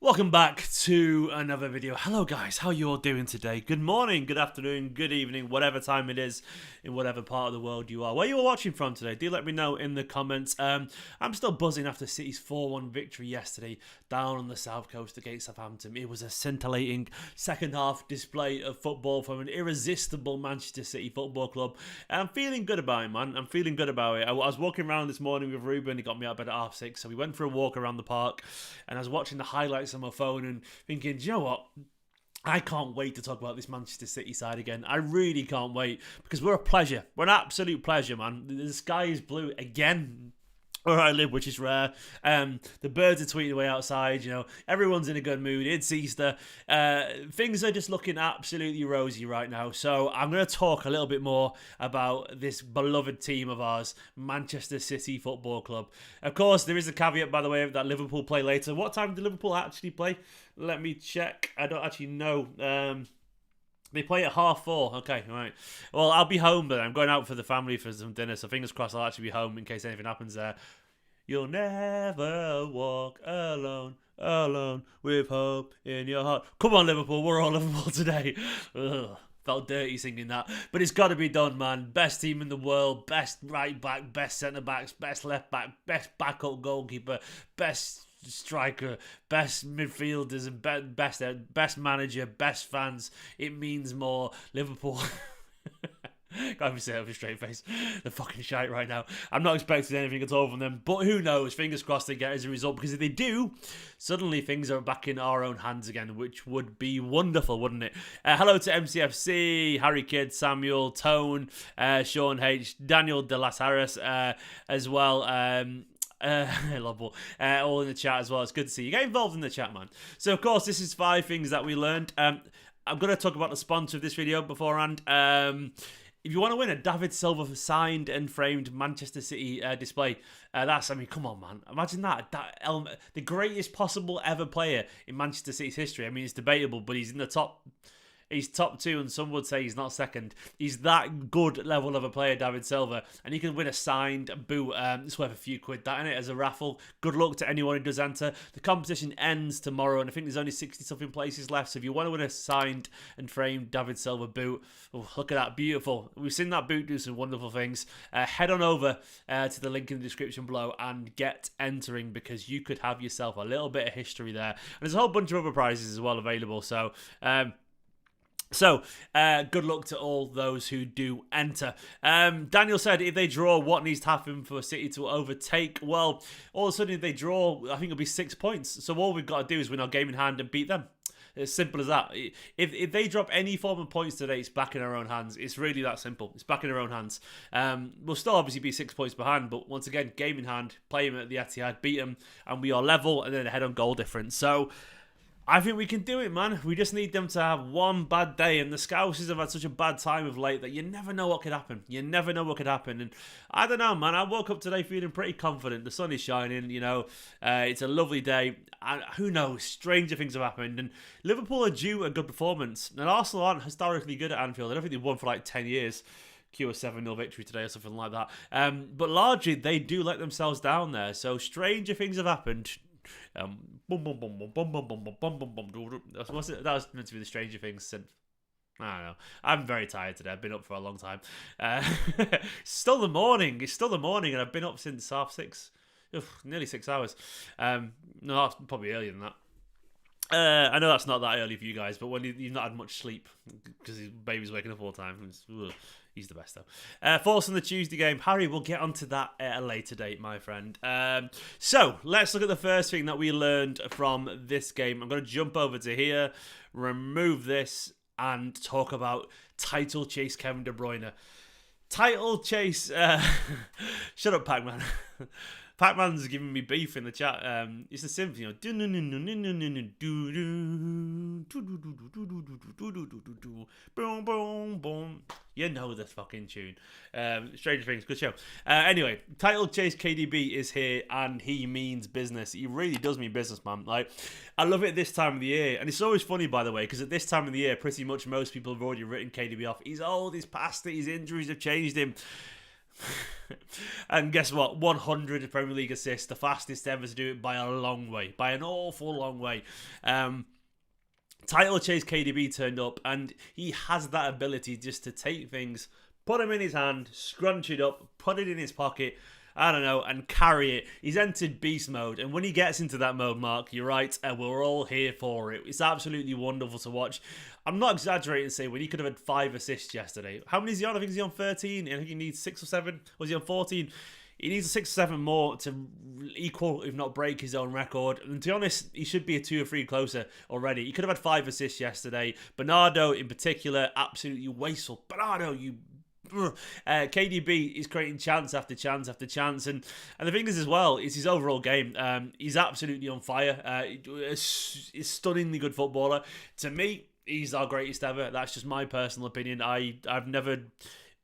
Welcome back to another video. Hello guys, how you all doing today? Good morning, good afternoon, good evening, whatever time it is in whatever part of the world you are. Where you are watching from today, do let me know in the comments. I'm still buzzing after City's 4-1 victory yesterday down on the south coast against Southampton. It was a scintillating second half display of football from an irresistible Manchester City football club. And I'm feeling good about it, man. I'm feeling good about it. I was walking around this morning with Ruben. He got me out of bed at 6:30, so we went for a walk around the park and I was watching the highlights on my phone and thinking, do you know what? I can't wait to talk about this Manchester City side again. I really can't wait because we're a pleasure. We're an absolute pleasure, man. The sky is blue again where I live, which is rare. The birds are tweeting away outside. You know, everyone's in a good mood. It's Easter. Things are just looking absolutely rosy right now. So I'm going to talk a little bit more about this beloved team of ours, Manchester City Football Club. Of course, there is a caveat, by the way, that Liverpool play later. What time did Liverpool actually play? Let me check. I don't actually know. They play at 4:30. Okay, all right. Well, I'll be home, but I'm going out for the family for some dinner, so fingers crossed I'll actually be home in case anything happens there. You'll never walk alone, alone, with hope in your heart. Come on, Liverpool. We're all Liverpool today. Ugh. Felt dirty singing that. But it's got to be done, man. Best team in the world. Best right back. Best centre-backs. Best left back. Best backup goalkeeper. Best striker, best midfielders, and best manager, best fans. It means more. Liverpool. Can't even say it with a straight face. They're fucking shite right now. I'm not expecting anything at all from them, but who knows? Fingers crossed they get as a result, because if they do, suddenly things are back in our own hands again, which would be wonderful, wouldn't it? Hello to MCFC, Harry Kidd, Samuel, Tone, Sean H, Daniel De Las Harris, as well. All in the chat as well. It's good to see you. Get involved in the chat, man. So, of course, this is 5 things that we learned. I'm going to talk about the sponsor of this video beforehand. If you want to win a David Silva signed and framed Manchester City display, come on, man. Imagine that. The greatest possible ever player in Manchester City's history. I mean, it's debatable, but he's in the top. He's top 2, and some would say he's not second. He's that good level of a player, David Silva, and he can win a signed boot. It's worth a few quid, that, innit, as a raffle. Good luck to anyone who does enter. The competition ends tomorrow, and I think there's only 60-something places left, so if you want to win a signed and framed David Silva boot, look at that, beautiful. We've seen that boot do some wonderful things. Head on over to the link in the description below and get entering, because you could have yourself a little bit of history there. And there's a whole bunch of other prizes as well available, so... good luck to all those who do enter. Daniel said, if they draw, what needs to happen for City to overtake? Well, all of a sudden, if they draw, I think it'll be 6 points. So all we've got to do is win our game in hand and beat them. It's simple as that. If they drop any form of points today, it's back in our own hands. It's really that simple. It's back in our own hands. We'll still obviously be 6 points behind, but once again, game in hand, play them at the Etihad, beat them, and we are level, and then ahead on goal difference. So... I think we can do it, man. We just need them to have one bad day. And the Scousers have had such a bad time of late that you never know what could happen. You never know what could happen. And I don't know, man. I woke up today feeling pretty confident. The sun is shining, you know. It's a lovely day. And who knows? Stranger things have happened. And Liverpool are due a good performance. And Arsenal aren't historically good at Anfield. I don't think they've won for like 10 years. Cue a 7-0 victory today or something like that. But largely, they do let themselves down there. So stranger things have happened. That was meant to be the Stranger Things. And I don't know. I'm very tired today. I've been up for a long time. Still the morning. It's still the morning, and I've been up since 6:30. Nearly 6 hours. No, that's probably earlier than that. I know that's not that early for you guys, but when you've not had much sleep because his baby's waking up all the time, he's the best though. Thoughts on the Tuesday game, Harry? We'll get onto that at a later date, my friend. So let's look at the first thing that we learned from this game. I'm going to jump over to here, remove this, and talk about title chase Kevin De Bruyne. Title chase. Shut up, Pac-Man. Pac-Man's giving me beef in the chat. It's a symphony, you know. You know the fucking tune. Stranger Things, good show. Anyway, title chase KDB is here, and he means business. He really does mean business, man. Like, I love it this time of the year, and it's always funny, by the way, because at this time of the year, pretty much most people have already written KDB off. He's old, he's past it, his injuries have changed him. And guess what? 100 Premier League assists, the fastest ever to do it by a long way, by an awful long way. Title chase KDB turned up, and he has that ability just to take things, put them in his hand, scrunch it up, put it in his pocket, I don't know, and carry it. He's entered beast mode, and when he gets into that mode, Mark, you're right, and we're all here for it. It's absolutely wonderful to watch. I'm not exaggerating to say when he could have had 5 assists yesterday. How many is he on? I think he's on 13. I think he needs 6 or 7. Was he on 14? He needs 6 or 7 more to equal, if not break, his own record. And to be honest, he should be a 2 or 3 closer already. He could have had 5 assists yesterday. Bernardo, in particular, absolutely wasteful. Bernardo, you... KDB is creating chance after chance after chance, and the thing is as well is his overall game. He's absolutely on fire. He's a stunningly good footballer. To me, he's our greatest ever. That's just my personal opinion. I've never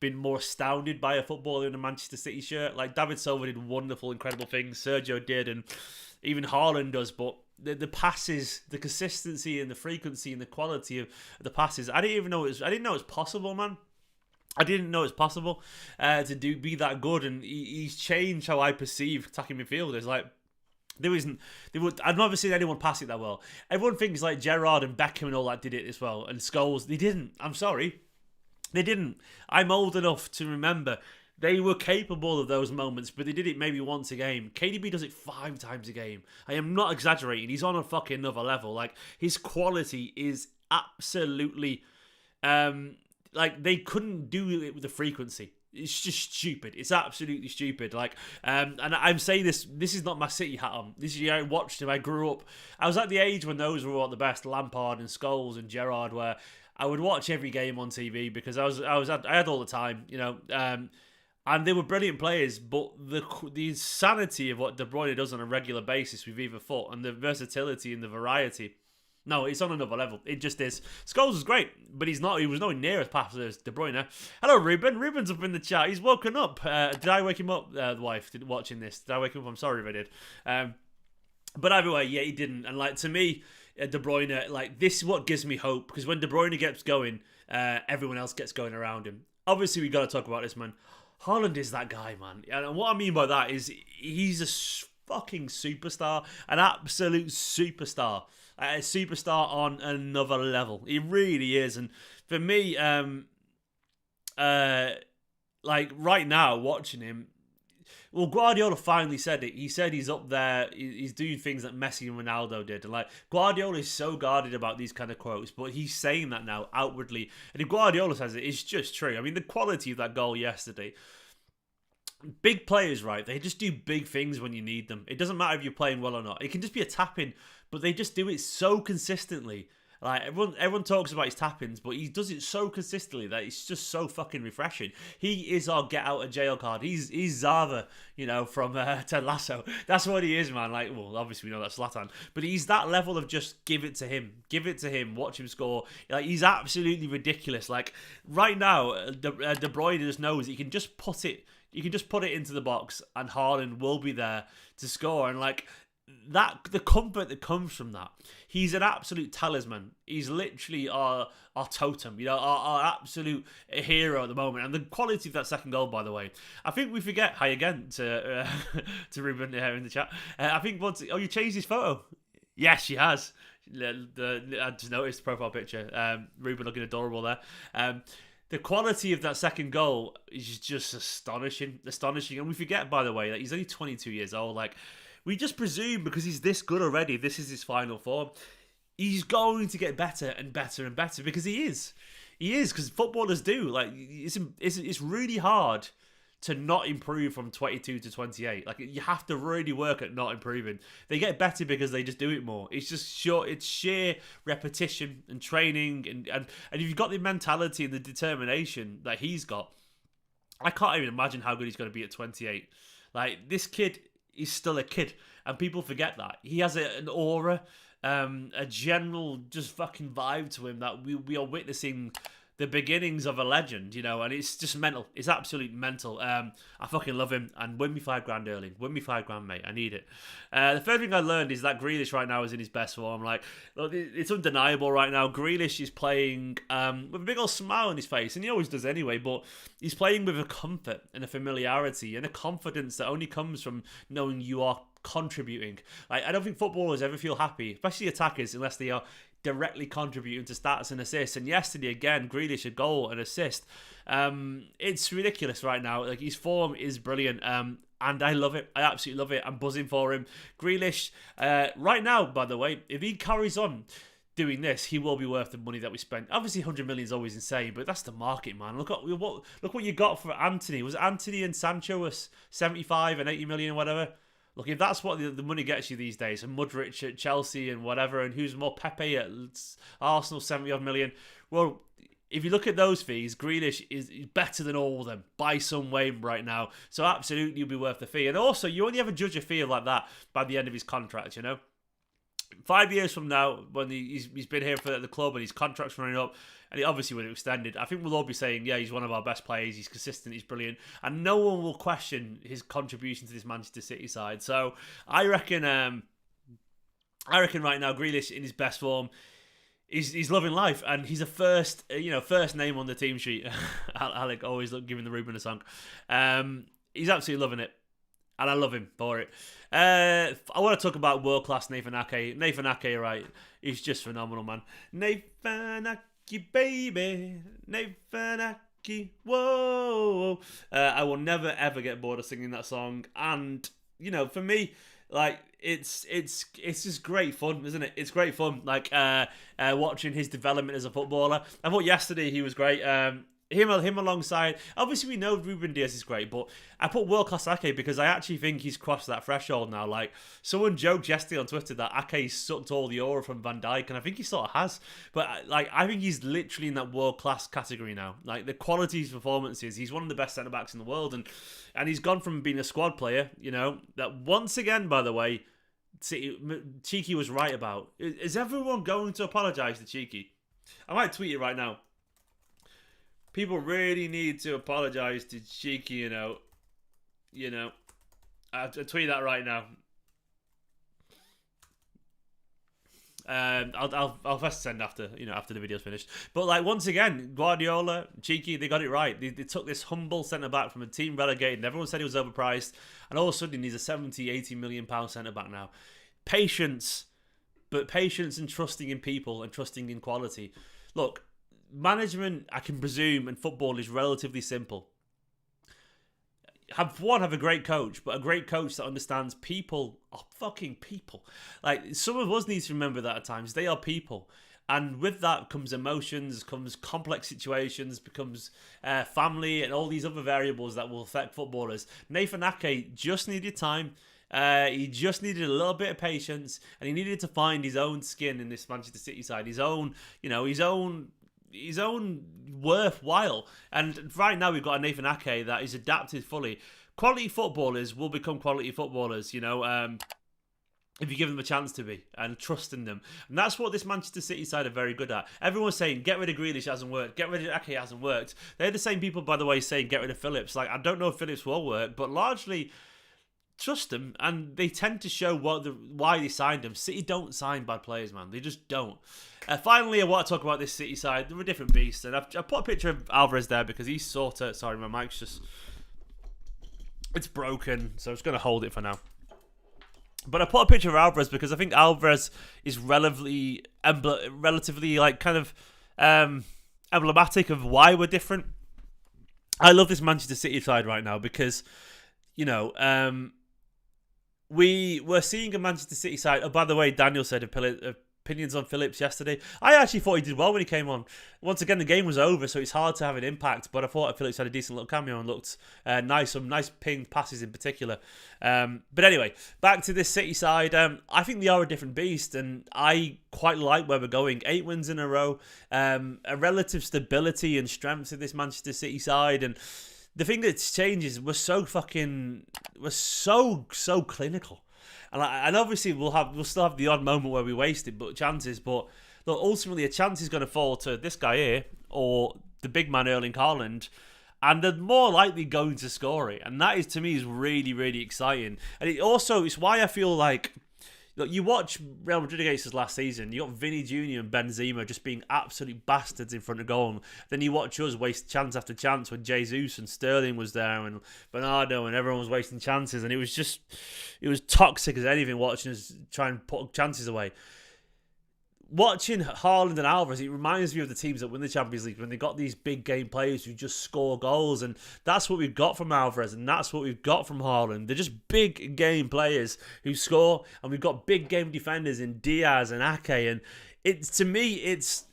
been more astounded by a footballer in a Manchester City shirt. Like, David Silva did wonderful, incredible things. Sergio did, and even Haaland does, but the passes, the consistency and the frequency and the quality of the passes, I didn't know it was possible, man. I didn't know it's possible to be that good, and he's changed how I perceive attacking midfielders. Like, I've never seen anyone pass it that well. Everyone thinks like Gerrard and Beckham and all that did it as well, and Scholes. They didn't. I'm sorry, they didn't. I'm old enough to remember they were capable of those moments, but they did it maybe once a game. KDB does it 5 times a game. I am not exaggerating. He's on a fucking another level. Like, his quality is absolutely. Like, they couldn't do it with the frequency. It's just stupid. It's absolutely stupid. Like, and I'm saying this is not my City hat on. This is, I watched him. I grew up. I was at the age when those were all the best, Lampard and Scholes and Gerrard, where I would watch every game on TV because I had all the time, you know. And they were brilliant players, but the insanity of what De Bruyne does on a regular basis with either foot, and the versatility and the variety. No, it's on another level. It just is. Scholes was great, but he was nowhere near as fast as De Bruyne. Hello, Ruben. Ruben's up in the chat. He's woken up. Did I wake him up, the wife, watching this? Did I wake him up? I'm sorry if I did. But either way, yeah, he didn't. And, like, to me, De Bruyne, like, this is what gives me hope, because when De Bruyne gets going, everyone else gets going around him. Obviously, we got to talk about this, man. Haaland is that guy, man. And what I mean by that is he's a fucking superstar, an absolute superstar. A superstar on another level. He really is. And for me, like, right now, watching him, well, Guardiola finally said it. He said he's up there. He's doing things that Messi and Ronaldo did. And, like, Guardiola is so guarded about these kind of quotes, but he's saying that now outwardly. And if Guardiola says it, it's just true. I mean, the quality of that goal yesterday. Big players, right? They just do big things when you need them. It doesn't matter if you're playing well or not. It can just be a tap-in, but they just do it so consistently. Like, everyone talks about his tap-ins, but he does it so consistently that it's just so fucking refreshing. He is our get-out-of-jail card. He's Zava, you know, from Ted Lasso. That's what he is, man. Like, well, obviously we know that's Zlatan, but he's that level of just give it to him, watch him score. Like, he's absolutely ridiculous. Like, right now, De Bruyne just knows he can just put it. You can just put it into the box, and Haaland will be there to score. And, like, that, the comfort that comes from that, he's an absolute talisman. He's literally our totem, you know, our absolute hero at the moment. And the quality of that second goal, by the way, I think we forget. Hi again to Ruben here in the chat. I think you changed his photo. Yes, she has. I just noticed the profile picture. Ruben looking adorable there. The quality of that second goal is just astonishing. And we forget, by the way, that he's only 22 years old. Like, we just presume because he's this good already, this is his final form. He's going to get better and better and better because he is. He is, because footballers do. Like, it's really hard to not improve from 22 to 28. Like, you have to really work at not improving. They get better because they just do it more. It's just it's sheer repetition and training, and if you've got the mentality and the determination that he's got, I can't even imagine how good he's going to be at 28. Like, this kid is still a kid, and people forget that. He has an aura, a general just fucking vibe to him that we are witnessing the beginnings of a legend, you know, and it's just mental. It's absolutely mental. I fucking love him, and win me $5 Erling. Win me $5, mate. I need it. The third thing I learned is that Grealish right now is in his best form. Like, look, it's undeniable right now. Grealish is playing with a big old smile on his face, and he always does anyway, but he's playing with a comfort and a familiarity and a confidence that only comes from knowing you are contributing. Like, I don't think footballers ever feel happy, especially attackers, unless they are directly contributing to stats and assists. And yesterday again, Grealish, a goal, an assist. It's ridiculous right now. Like, his form is brilliant. And I love it. I absolutely love it. I'm buzzing for him. Grealish, right now, by the way, if he carries on doing this, he will be worth the money that we spent. Obviously, 100 million is always insane, but that's the market, man. Look what you got for Anthony. Was it Anthony and Sancho was 75 and 80 million, whatever? Look, if that's what the money gets you these days, and Mudryk at Chelsea and whatever, and who's more, Pepe at Arsenal, 70-odd million. Well, if you look at those fees, Grealish is better than all of them by some way right now. So absolutely, you'll be worth the fee. And also, you only ever judge a fee like that by the end of his contract, you know? 5 years from now, when he's been here for the club and his contract's running up, and he obviously would have extended, I think we'll all be saying, yeah, he's one of our best players, he's consistent, he's brilliant, and no one will question his contribution to this Manchester City side. So I reckon right now, Grealish in his best form, he's loving life, and he's a first name on the team sheet. Alec always giving the Ruben a song. He's absolutely loving it. And I love him for it. I want to talk about world-class Nathan Ake. Nathan Ake, right? He's just phenomenal, man. Nathan Ake, baby. Nathan Ake, whoa. I will never, ever get bored of singing that song. And, you know, for me, like, it's just great fun, isn't it? It's great fun, like, watching his development as a footballer. I thought yesterday he was great. Him alongside, obviously we know Ruben Dias is great, but I put world-class Ake because I actually think he's crossed that threshold now. Like, someone joked yesterday on Twitter that Ake sucked all the aura from Van Dijk, and I think he sort of has. But, like, I think he's literally in that world-class category now. Like, the quality of his performances, he's one of the best centre-backs in the world, and he's gone from being a squad player, you know, that once again, by the way, Cheeky was right about. Is everyone going to apologise to Cheeky? I might tweet it right now. People really need to apologise to Cheeky, you know. I'll tweet that right now. I'll first send after the video's finished. But, like, once again, Guardiola, Cheeky, they got it right. They took this humble centre-back from a team relegated, and everyone said he was overpriced, and all of a sudden he's a 70, 80 million pound centre-back now. Patience and trusting in people and trusting in quality. Look, management, I can presume, and football is relatively simple. Have a great coach, but a great coach that understands people are fucking people. Like, some of us need to remember that at times. They are people. And with that comes emotions, comes complex situations, becomes family, and all these other variables that will affect footballers. Nathan Ake just needed time. He just needed a little bit of patience, and he needed to find his own skin in this Manchester City side. His own worthwhile. And right now we've got a Nathan Ake that is adapted fully. Quality footballers will become quality footballers, you know, if you give them a chance to be and trust in them. And that's what this Manchester City side are very good at. Everyone's saying, get rid of Grealish, hasn't worked. Get rid of Ake, hasn't worked. They're the same people, by the way, saying, get rid of Phillips. Like, I don't know if Phillips will work, but largely trust them, and they tend to show why they signed them. City don't sign bad players, man. They just don't. Finally, I want to talk about this City side. They're a different beast, and I've put a picture of Alvarez there because he's sort of... Sorry, my mic's just... It's broken, so I'm just going to hold it for now. But I put a picture of Alvarez because I think Alvarez is relatively like, kind of emblematic of why we're different. I love this Manchester City side right now because, you know... we were seeing a Manchester City side. Oh, by the way, Daniel said opinions on Phillips yesterday. I actually thought he did well when he came on. Once again, the game was over, so it's hard to have an impact. But I thought Phillips had a decent little cameo and looked nice. Some nice pinged passes in particular. But anyway, back to this City side. I think they are a different beast, and I quite like where we're going. 8 wins in a row. A relative stability and strength in this Manchester City side, and the thing that's changed is we're so clinical, and obviously we'll still have the odd moment where we waste it, but chances. But look, ultimately a chance is going to fall to this guy here or the big man Erling Haaland, and they're more likely going to score it. And that is, to me, is really, really exciting. And it's why I feel like, look, you watch Real Madrid against us last season, you got Vinny Jr. and Benzema just being absolute bastards in front of goal. Then you watch us waste chance after chance when Jesus and Sterling was there and Bernardo and everyone was wasting chances. And it was toxic as anything watching us try and put chances away. Watching Haaland and Alvarez, it reminds me of the teams that win the Champions League when they got these big game players who just score goals, and that's what we've got from Alvarez, and that's what we've got from Haaland. They're just big game players who score, and we've got big game defenders in Diaz and Ake, and to me,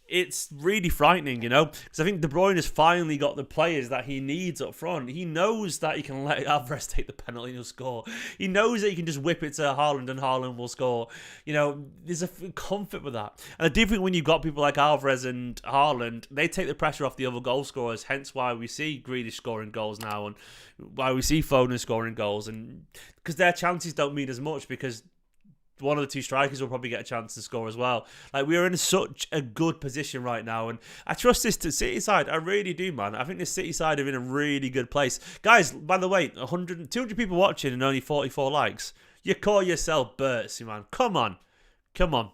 it's really frightening, because I think De Bruyne has finally got the players that he needs up front. He knows that he can let Alvarez take the penalty and he'll score. He knows that he can just whip it to Haaland and Haaland will score. There's a comfort with that. And I do think when you've got people like Alvarez and Haaland, they take the pressure off the other goal scorers, hence why we see Grealish scoring goals now and why we see Foden scoring goals. And because their chances don't mean as much because one of the two strikers will probably get a chance to score as well. Like, we are in such a good position right now, and I trust this to City side. I really do, man. I think the City side are in a really good place. Guys, by the way, 200 people watching and only 44 likes. You call yourself Bertsy, man. Come on.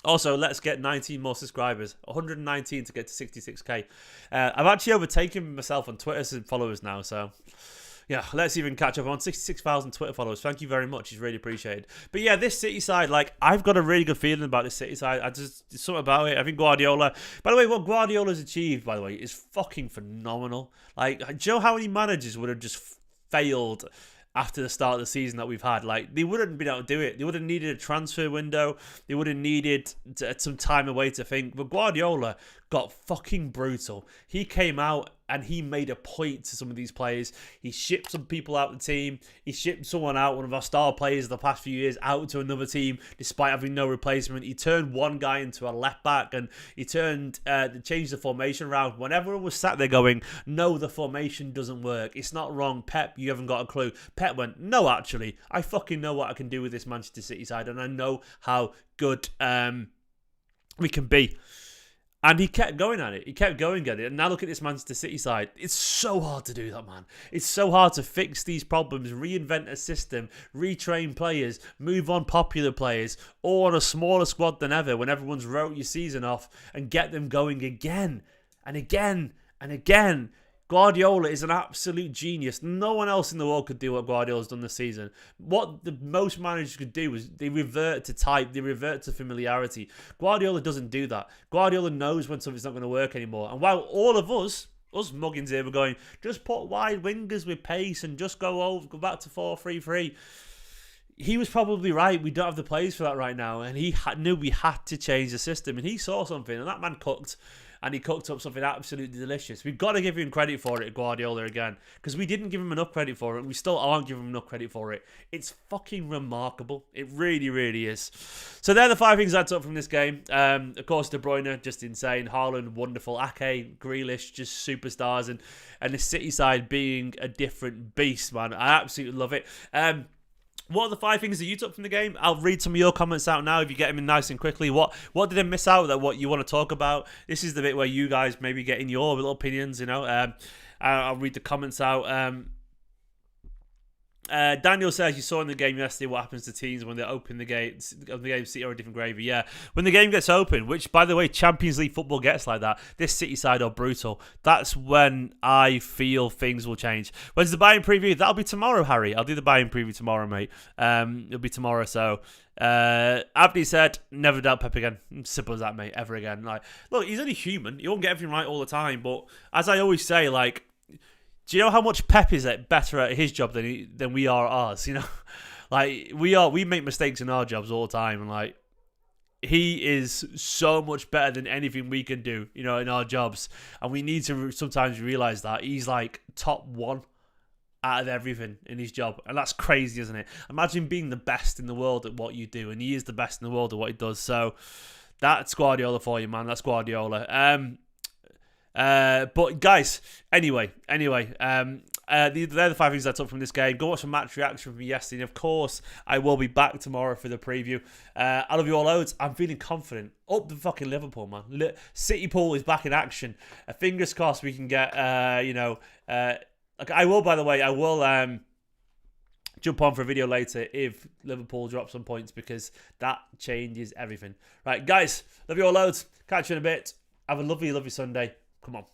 Also, let's get 19 more subscribers. 119 to get to 66k. I've actually overtaken myself on Twitter followers now, so yeah, let's even catch up on 66,000 Twitter followers. Thank you very much. It's really appreciated. But yeah, this City side, like, I've got a really good feeling about this City side. There's something about it. I think Guardiola, by the way, what Guardiola's achieved, by the way, is fucking phenomenal. Like, do you know how many managers would have just failed after the start of the season that we've had? Like, they wouldn't been able to do it. They would have needed a transfer window. They would have needed some time away to think. But Guardiola got fucking brutal. He came out and he made a point to some of these players. He shipped some people out the team. He shipped someone out, one of our star players of the past few years, out to another team despite having no replacement. He turned one guy into a left back, and he changed the formation around. When everyone was sat there going, no, the formation doesn't work, it's not wrong, Pep, you haven't got a clue. Pep went, no, actually, I fucking know what I can do with this Manchester City side, and I know how good we can be. And he kept going at it. He kept going at it. And now look at this Manchester City side. It's so hard to do that, man. It's so hard to fix these problems, reinvent a system, retrain players, move on popular players, all on a smaller squad than ever when everyone's wrote your season off, and get them going again and again and again. Guardiola is an absolute genius. No one else in the world could do what Guardiola's done this season. What the most managers could do is they revert to type, they revert to familiarity. Guardiola doesn't do that. Guardiola knows when something's not going to work anymore. And while all of us muggins here, were going, just put wide wingers with pace and just go back to 4-3-3. He was probably right. We don't have the players for that right now. And he knew we had to change the system. And he saw something, and that man cooked. And he cooked up something absolutely delicious. We've got to give him credit for it, Guardiola, again. Because we didn't give him enough credit for it. And we still aren't giving him enough credit for it. It's fucking remarkable. It really, really is. So they're the 5 things I took from this game. Of course, De Bruyne, just insane. Haaland, wonderful. Ake, Grealish, just superstars. And the City side being a different beast, man. I absolutely love it. What are the 5 things that you took from the game? I'll read some of your comments out now if you get them in nice and quickly. What did I miss out that what you want to talk about? This is the bit where you guys maybe get in your little opinions, I'll read the comments out. Daniel says, you saw in the game yesterday what happens to teams when they open the game City are a different gravy. Yeah, when the game gets open, which, by the way, Champions League football gets like that. This City side are brutal. That's when I feel things will change. When's the buy-in preview? That'll be tomorrow, Harry. I'll do the buy-in preview tomorrow, mate. It'll be tomorrow, so... Abdi said, never doubt Pep again. Simple as that, mate. Ever again. Like, look, he's only human. He won't get everything right all the time, but as I always say, like... Do you know how much Pep is better at his job than we are ours? Like, we make mistakes in our jobs all the time, and like, he is so much better than anything we can do, in our jobs. And we need to sometimes realize that he's like top 1 out of everything in his job, and that's crazy, isn't it? Imagine being the best in the world at what you do, and he is the best in the world at what he does. So that's Guardiola for you, man. That's Guardiola. But guys, anyway, They're the 5 things I took from this game. Go watch some match reaction from me yesterday. And of course, I will be back tomorrow for the preview. I love you all loads. I'm feeling confident. Up the fucking Liverpool, man. City Pool is back in action. Fingers crossed we can get, like I will, by the way, I will jump on for a video later if Liverpool drop some points, because that changes everything. Right, guys, love you all loads. Catch you in a bit. Have a lovely, lovely Sunday. Come on.